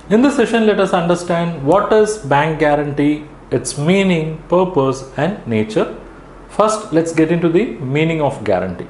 In this session, let us understand what is bank guarantee, its meaning, purpose and nature. First, let's get into the meaning of guarantee.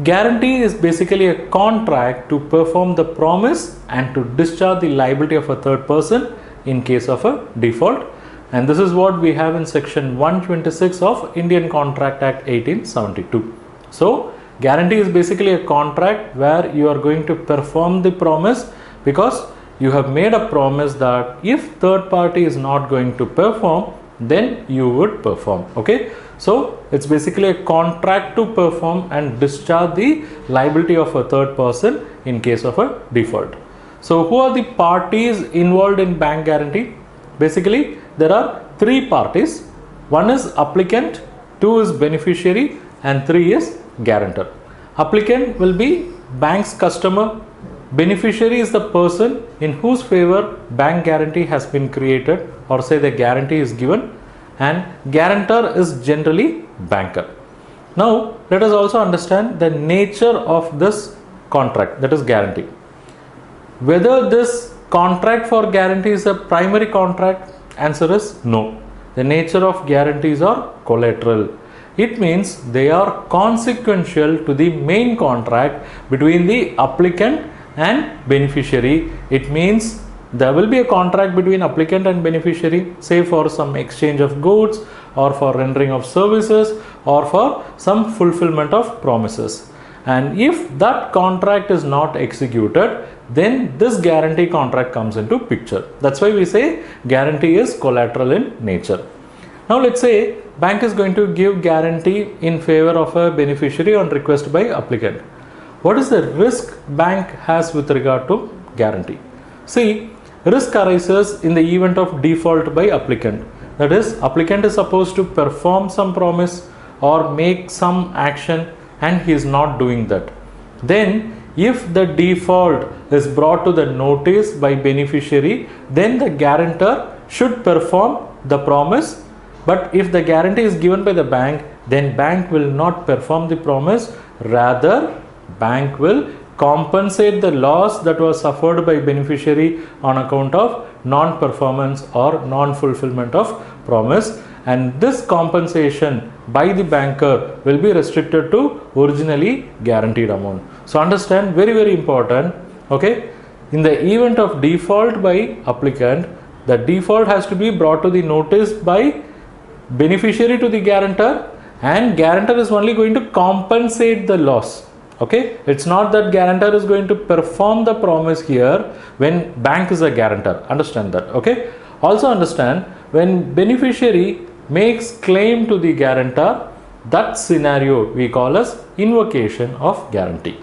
Guarantee is basically a contract to perform the promise and to discharge the liability of a third person in case of a default. And this is what we have in section 126 of Indian Contract Act 1872. So, guarantee is basically a contract where you are going to perform the promise because you have made a promise that if third party is not going to perform, then you would perform. Okay, so it's basically a contract to perform and discharge the liability of a third person in case of a default. So who are the parties involved in bank guarantee? Basically there are three parties. One is applicant, two is beneficiary and three is guarantor. Applicant will be bank's customer. Beneficiary is the person in whose favor bank guarantee has been created, or say the guarantee is given, and guarantor is generally banker. Now let us also understand the nature of this contract, that is guarantee. Whether this contract for guarantee is a primary contract, answer is no. The nature of guarantees are collateral. It means they are consequential to the main contract between the applicant and beneficiary. It means there will be a contract between applicant and beneficiary, say for some exchange of goods or for rendering of services or for some fulfillment of promises. And if that contract is not executed, then this guarantee contract comes into picture. That's why we say guarantee is collateral in nature. Now let's say bank is going to give guarantee in favor of a beneficiary on request by applicant. What is the risk bank has with regard to guarantee? See, risk arises in the event of default by applicant. That is, applicant is supposed to perform some promise or make some action and he is not doing that. Then if the default is brought to the notice by beneficiary, then the guarantor should perform the promise. But if the guarantee is given by the bank, then bank will not perform the promise. Rather, bank will compensate the loss that was suffered by beneficiary on account of non-performance or non-fulfillment of promise, and this compensation by the banker will be restricted to originally guaranteed amount. So understand, very important, okay, in the event of default by applicant, the default has to be brought to the notice by beneficiary to the guarantor, and guarantor is only going to compensate the loss. Okay, it's not that guarantor is going to perform the promise here when bank is a guarantor. Understand that. Okay, also understand, when beneficiary makes claim to the guarantor, that scenario we call as invocation of guarantee.